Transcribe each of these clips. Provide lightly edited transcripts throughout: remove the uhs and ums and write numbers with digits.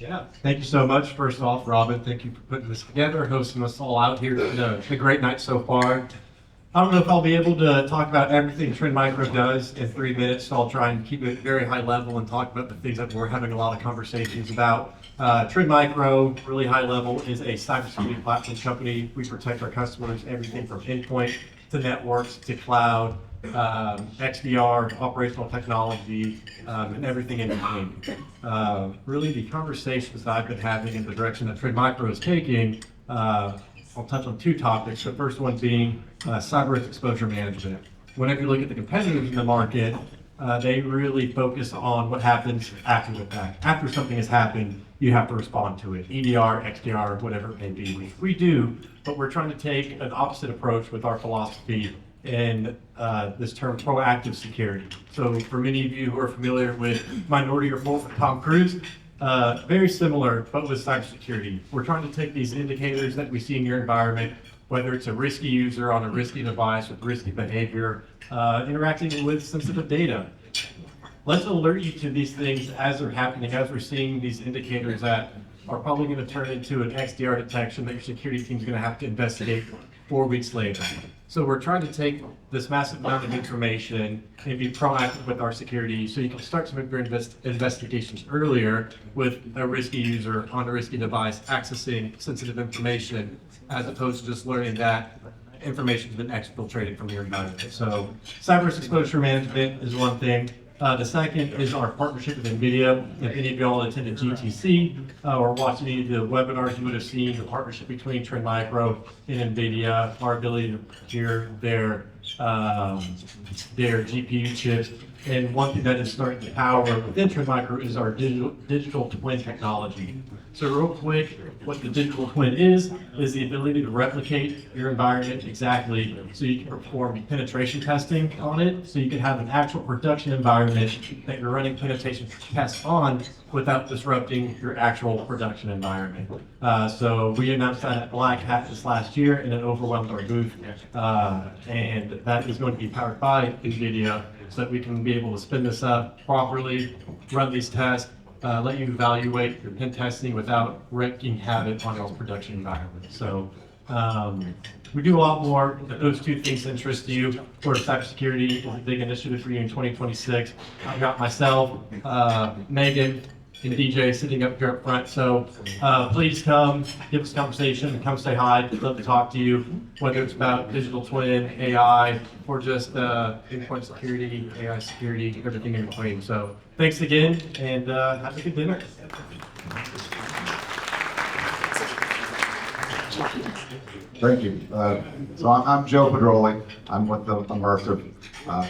Yeah, thank you so much. First off, Robin, thank you for putting this together, hosting us all out here. It's a great night so far. I don't know if I'll be able to talk about everything Trend Micro does in 3 minutes, so I'll try and keep it very high level and talk about the things that we're having a lot of conversations about. Trend Micro, really high level, is a cybersecurity platform company. We protect our customers, everything from endpoint to networks to cloud, XDR, operational technology, and everything in between. Really, the conversations that I've been having in the direction that Trend Micro is taking, I'll touch on two topics. The first one being cyber risk exposure management. Whenever you look at the competitors in the market, they really focus on what happens after the fact. After something has happened, you have to respond to it. EDR, XDR, whatever it may be. We do, but we're trying to take an opposite approach with our philosophy in this term proactive security. So for many of you who are familiar with Minority Report with Tom Cruise, very similar, but with cybersecurity. We're trying to take these indicators that we see in your environment, whether it's a risky user on a risky device with risky behavior, interacting with sensitive data. Let's alert you to these things as they're happening, as we're seeing these indicators that are probably going to turn into an XDR detection that your security team is going to have to investigate 4 weeks later. So we're trying to take this massive amount of information and be proactive with our security so you can start some of your investigations earlier with a risky user on a risky device accessing sensitive information, as opposed to just learning that information has been exfiltrated from your environment. So cyber risk exposure management is one thing. The second is our partnership with NVIDIA. If any of y'all attended GTC or watched any of the webinars, you would have seen the partnership between Trend Micro and NVIDIA, our ability to procure their GPU chips. And one thing that is starting to power within Trend Micro is our digital twin technology. So real quick, what the digital twin is the ability to replicate your environment exactly so you can perform penetration testing on it, so you can have an actual production environment that you're running penetration tests on without disrupting your actual production environment. So we announced that at Black Hat this last year, and it overwhelmed our booth. And that is going to be powered by NVIDIA so that we can be able to spin this up properly, run these tests, let you evaluate your pen testing without wreaking havoc on your production environment. So we do a lot more. If those two things interest you, of course, cybersecurity is a big initiative for you in 2026. I've got myself, Megan, and DJ sitting up here up front. So please come, give us a conversation, and come say hi. We'd love to talk to you, whether it's about digital twin, AI, or just endpoint security, AI security, everything in between. So thanks again, and have a good dinner. Thank you. So I'm Joe Pedroli. I'm with the Immersive,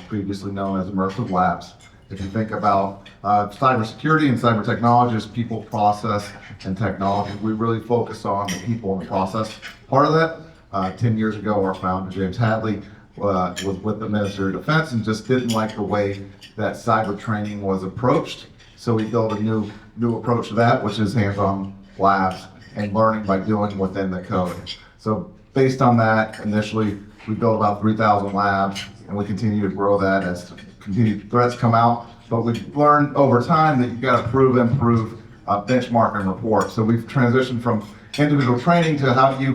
previously known as Immersive Labs. If you think about cybersecurity and cyber technologies, people, process, and technology, we really focus on the people and the process part of that. 10 years ago, our founder, James Hadley, was with the Ministry of Defense and just didn't like the way that cyber training was approached. So we built a new approach to that, which is hands-on labs and learning by doing within the code. So based on that, initially, we built about 3,000 labs, and we continue to grow that as continued threats come out. But we've learned over time that you've got to prove, improve, benchmark, and report. So we've transitioned from individual training to how do you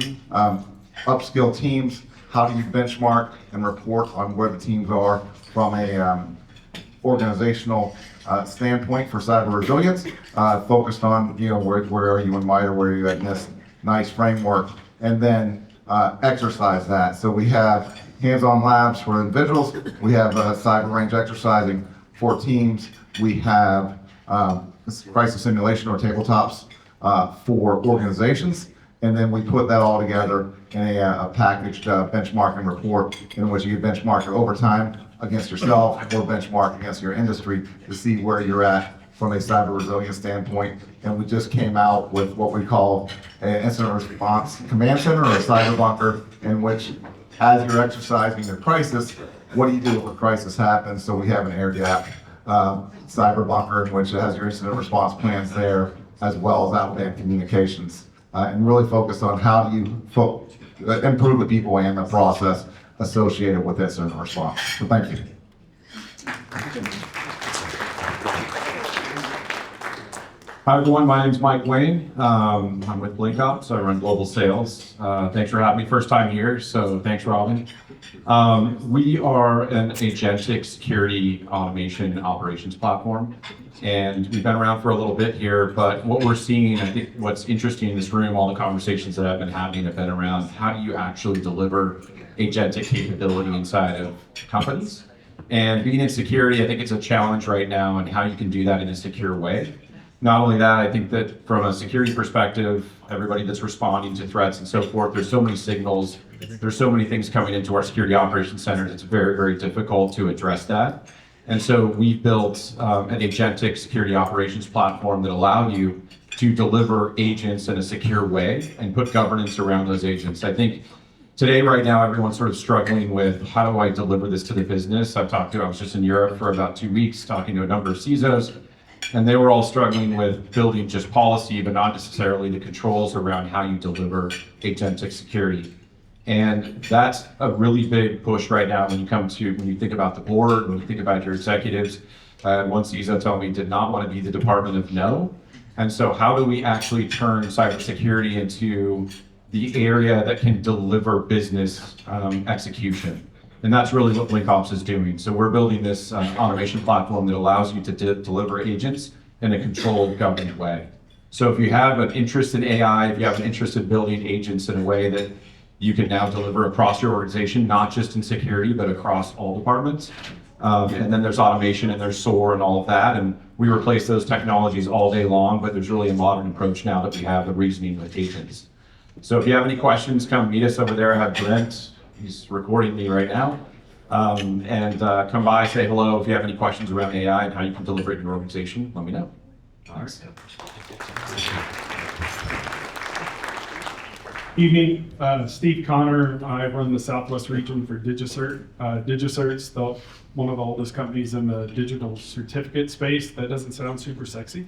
upskill teams, how do you benchmark and report on where the teams are from a organizational standpoint for cyber resilience, focused on, where are you in MITRE, where are you at this nice framework, and then exercise that. So we have hands-on labs for individuals, we have cyber range exercising for teams, we have crisis simulation or tabletops for organizations, and then we put that all together in a packaged benchmarking report in which you benchmark it over time against yourself or benchmark against your industry to see where you're at from a cyber resilience standpoint. And we just came out with what we call an incident response command center or a cyber bunker, in which as you're exercising your crisis, what do you do if a crisis happens? So we have an air gap cyber bunker in which it has your incident response plans there, as well as outbound communications, and really focus on how do you improve the people and the process associated with incident response. So thank you. Hi everyone, my name is Mike Wayne. I'm with BlinkOps, so I run global sales. Thanks for having me, first time here, so thanks Robin. We are an agentic security automation operations platform, and we've been around for a little bit here, but what we're seeing, I think what's interesting in this room, all the conversations that I've been having have been around how do you actually deliver agentic capability inside of companies. And being in security, I think it's a challenge right now and how you can do that in a secure way. Not only that, I think that from a security perspective, everybody that's responding to threats and so forth, there's so many signals, there's so many things coming into our security operations centers, it's very, very difficult to address that. And so we've built an agentic security operations platform that allow you to deliver agents in a secure way and put governance around those agents. I think today, right now, everyone's sort of struggling with how do I deliver this to the business? I was just in Europe for about 2 weeks talking to a number of CISOs, and they were all struggling with building just policy, but not necessarily the controls around how you deliver agentic security. And that's a really big push right now when you think about the board, when you think about your executives. One CISO told me did not want to be the department of no. And so how do we actually turn cybersecurity into the area that can deliver business execution? And that's really what BlinkOps is doing. So we're building this automation platform that allows you to deliver agents in a controlled, governed way. So if you have an interest in AI, if you have an interest in building agents in a way that you can now deliver across your organization, not just in security, but across all departments. And then there's automation and there's SOAR and all of that. And we replace those technologies all day long, but there's really a modern approach now that we have the reasoning with agents. So if you have any questions, come meet us over there. I have Brent. He's recording me right now. Come by, say hello. If you have any questions around AI and how you can deliver it in your organization, let me know. All right. Evening, Steve Connor. I run the Southwest region for DigiCert. DigiCert's one of the oldest companies in the digital certificate space. That doesn't sound super sexy,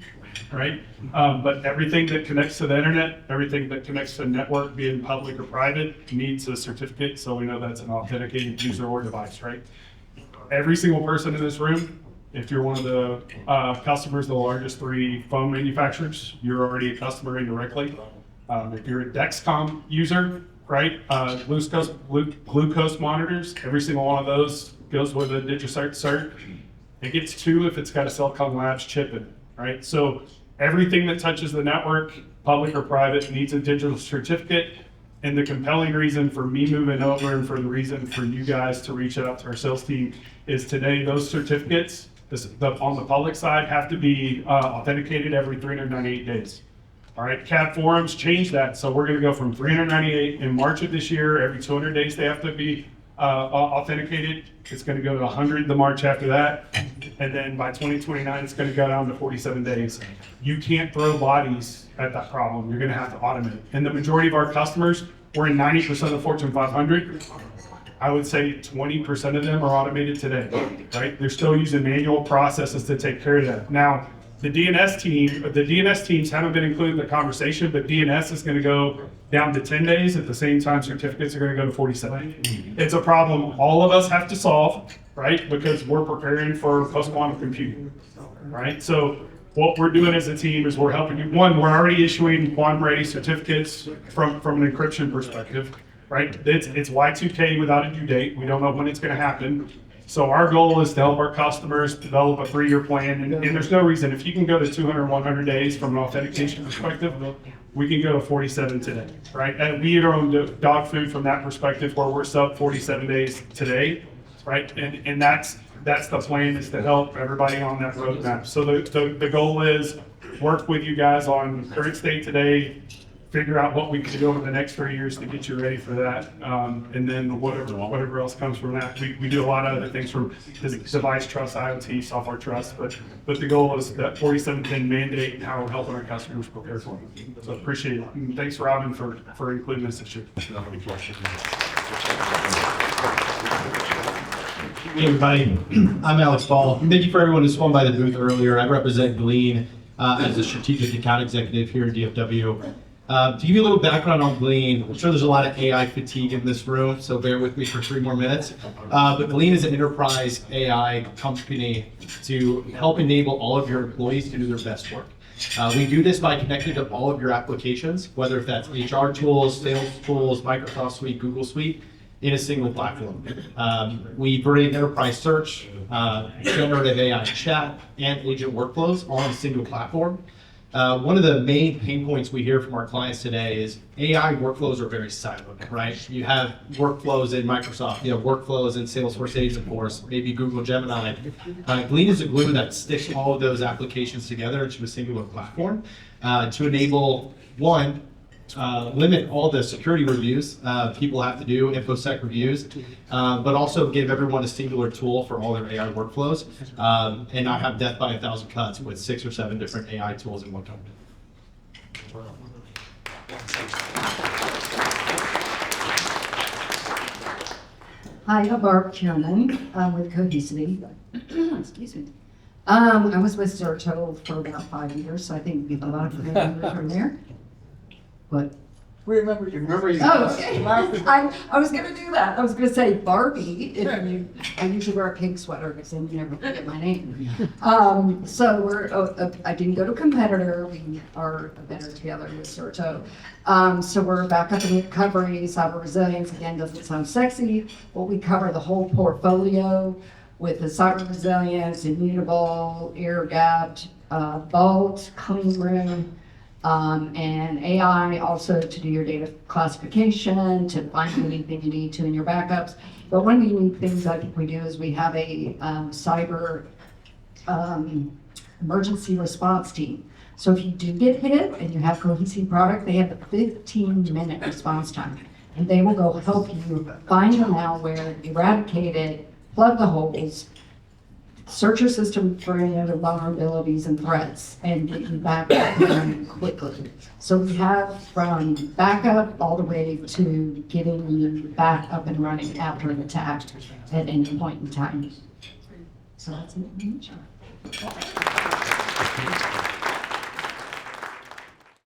right? But everything that connects to the internet, everything that connects to a network, be it public or private, needs a certificate. So we know that's an authenticated user or device, right? Every single person in this room, if you're one of the customers of the largest 3 phone manufacturers, you're already a customer indirectly. If you're a Dexcom user, right, glucose monitors, every single one of those goes with a DigiCert cert. It gets 2 if it's got a Silicon Labs chip in it, right? So everything that touches the network, public or private, needs a digital certificate. And the compelling reason for me moving over and for the reason for you guys to reach out to our sales team is today those certificates on the public side have to be authenticated every 398 days. All right, CAD forums changed that. So we're going to go from 398 in March of this year. Every 200 days they have to be authenticated. It's going to go to 100 the March after that. And then by 2029, it's going to go down to 47 days. You can't throw bodies at that problem. You're going to have to automate. And the majority of our customers, we're in 90% of the Fortune 500. I would say 20% of them are automated today, right? They're still using manual processes to take care of that. Now, the DNS teams haven't been included in the conversation, but DNS is going to go down to 10 days. At the same time, certificates are going to go to 47. It's a problem all of us have to solve, right? Because we're preparing for post-quantum computing, right? So what we're doing as a team is we're helping you. One, we're already issuing quantum-ready certificates from an encryption perspective, right? It's Y2K without a due date. We don't know when it's going to happen. So our goal is to help our customers develop a 3-year plan. And there's no reason, if you can go to 200, 100 days from an authentication perspective, we can go to 47 today, right? And we eat our own dog food from that perspective where we're sub 47 days today, right? And that's the plan, is to help everybody on that roadmap. So the goal is work with you guys on current state today, figure out what we can do over the next 3 years to get you ready for that. And then whatever else comes from that. We do a lot of other things from device trust, IoT, software trust, but the goal is that 4710 mandate and how we're helping our customers prepare for it. So appreciate it. And thanks, Robin, for including this issue. Hey everybody, I'm Alex Ball. Thank you for everyone who swung by the booth earlier. I represent Glean as a strategic account executive here in DFW. To give you a little background on Glean, I'm sure there's a lot of AI fatigue in this room, so bear with me for 3 more minutes. But Glean is an enterprise AI company to help enable all of your employees to do their best work. We do this by connecting to all of your applications, whether if that's HR tools, sales tools, Microsoft Suite, Google Suite, in a single platform. We bring enterprise search, generative AI chat, and agent workflows all in a single platform. One of the main pain points we hear from our clients today is AI workflows are very siloed, right? You have workflows in Microsoft, you have workflows in Salesforce Agentforce, maybe Google Gemini. Glean is a glue that sticks all of those applications together into a singular platform to enable, one, limit all the security reviews people have to do, InfoSec reviews, but also give everyone a singular tool for all their AI workflows, and not have death by 1,000 cuts with 6 or 7 different AI tools in one company. Hi, I'm Barb Kiernan with Cohesity. Excuse me. I was with Zerto for about 5 years, so I think a lot of you remember from there. But We remember you. Remember you. oh, okay. I was gonna do that. I was gonna say Barbie. I usually wear a pink sweater because then you never forget my name. So I didn't go to a competitor. We are better together with Zerto. So we're back up in recovery. Cyber resilience again doesn't sound sexy, but we cover the whole portfolio with the cyber resilience, immutable, air gapped, vault, clean room. And AI also to do your data classification, to find anything you need to in your backups. But one of the unique things I think we do is we have a cyber emergency response team. So if you do get hit and you have cohesive product, they have a 15-minute response time. And they will go help you find the malware, eradicate it, plug the holes, search your system for any other vulnerabilities and threats, and get you back up and running quickly. So we have from backup all the way to getting you back up and running after an attack at any point in time. So that's it in a nutshell.